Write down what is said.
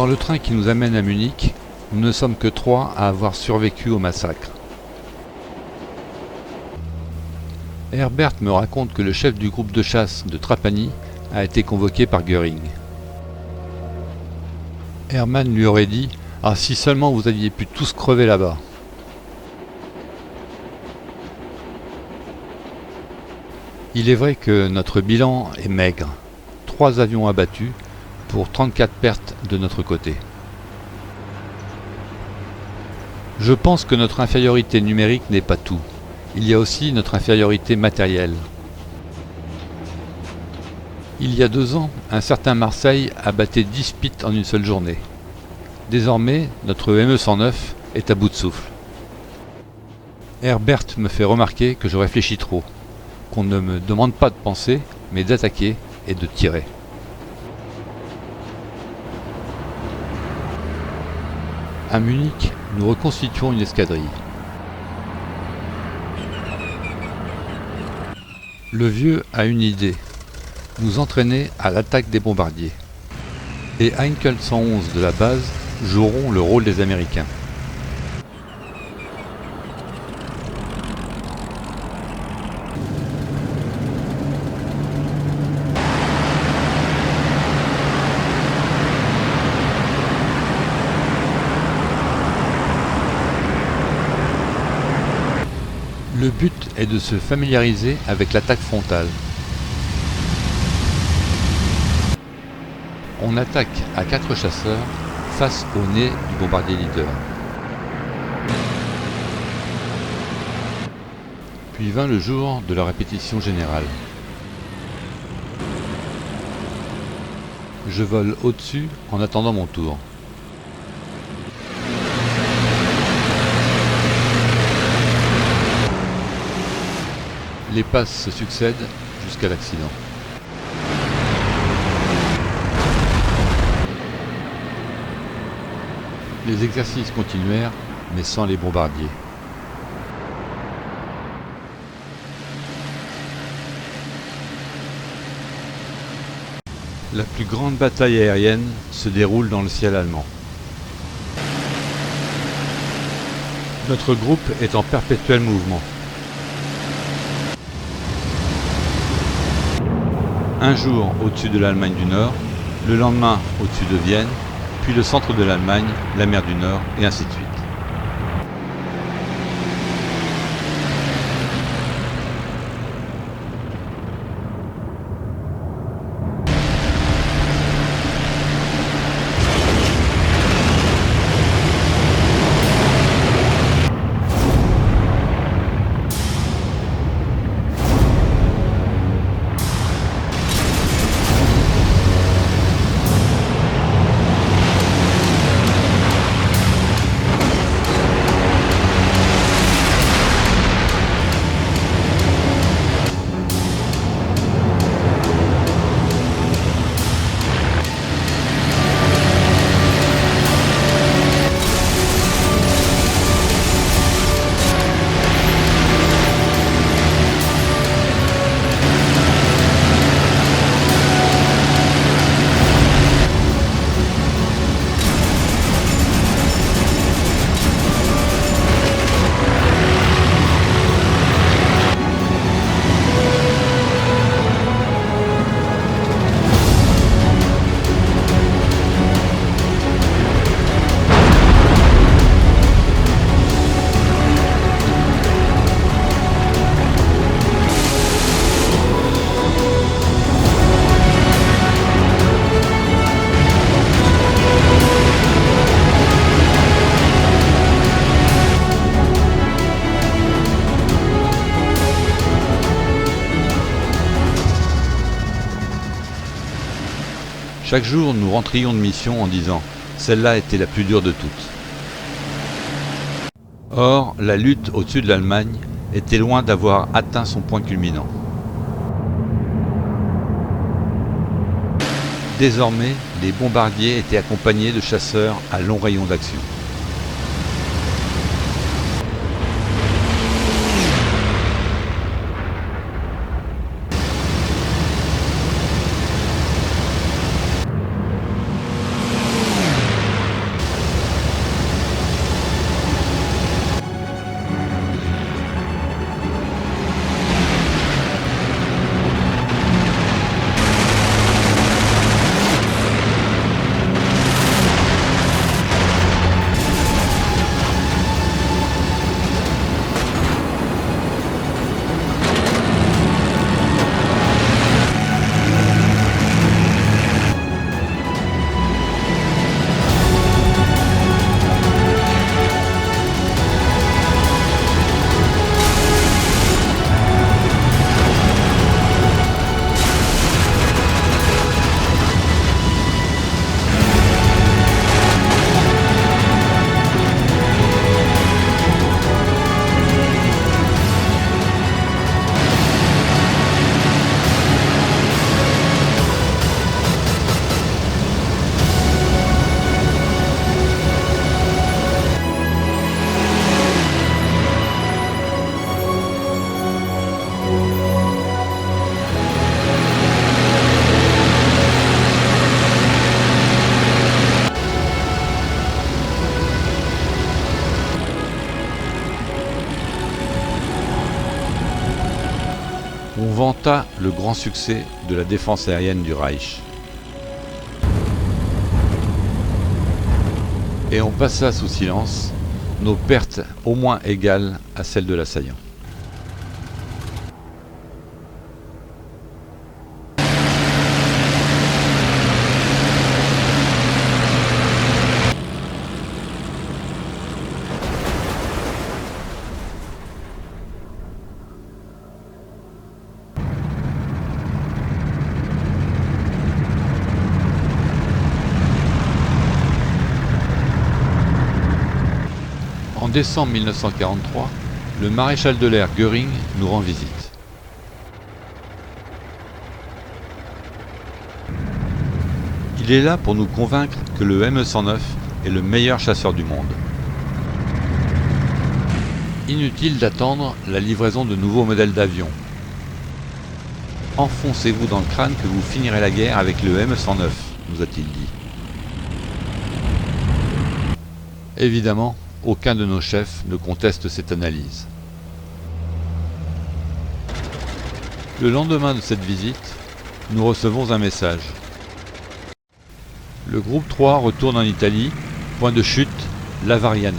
Dans le train qui nous amène à Munich, nous ne sommes que 3 à avoir survécu au massacre. Herbert me raconte que le chef du groupe de chasse de Trapani a été convoqué par Göring. Hermann lui aurait dit « Ah, si seulement vous aviez pu tous crever là-bas !» Il est vrai que notre bilan est maigre. 3 avions abattus pour 34 pertes de notre côté. Je pense que notre infériorité numérique n'est pas tout. Il y a aussi notre infériorité matérielle. Il y a 2 ans, un certain Marseille abattait 10 pits en une seule journée. Désormais, notre ME-109 est à bout de souffle. Herbert me fait remarquer que je réfléchis trop, qu'on ne me demande pas de penser, mais d'attaquer et de tirer. À Munich, nous reconstituons une escadrille. Le vieux a une idée, nous entraîner à l'attaque des bombardiers. Les Heinkel 111 de la base joueront le rôle des Américains. Le but est de se familiariser avec l'attaque frontale. On attaque à 4 chasseurs face au nez du bombardier leader. Puis vint le jour de la répétition générale. Je vole au-dessus en attendant mon tour. Les passes se succèdent jusqu'à l'accident. Les exercices continuèrent, mais sans les bombardiers. La plus grande bataille aérienne se déroule dans le ciel allemand. Notre groupe est en perpétuel mouvement. Un jour au-dessus de l'Allemagne du Nord, le lendemain au-dessus de Vienne, puis le centre de l'Allemagne, la mer du Nord, et ainsi de suite. Chaque jour, nous rentrions de mission en disant « Celle-là était la plus dure de toutes ». Or, la lutte au-dessus de l'Allemagne était loin d'avoir atteint son point culminant. Désormais, les bombardiers étaient accompagnés de chasseurs à long rayon d'action. vanta le grand succès de la défense aérienne du Reich. Et on passa sous silence nos pertes au moins égales à celles de l'assaillant. En décembre 1943, le maréchal de l'air Göring nous rend visite. Il est là pour nous convaincre que le Me-109 est le meilleur chasseur du monde. Inutile d'attendre la livraison de nouveaux modèles d'avions. Enfoncez-vous dans le crâne que vous finirez la guerre avec le Me-109, nous a-t-il dit. Évidemment, aucun de nos chefs ne conteste cette analyse. Le lendemain de cette visite, nous recevons un message. Le groupe 3 retourne en Italie, point de chute, Lavariano.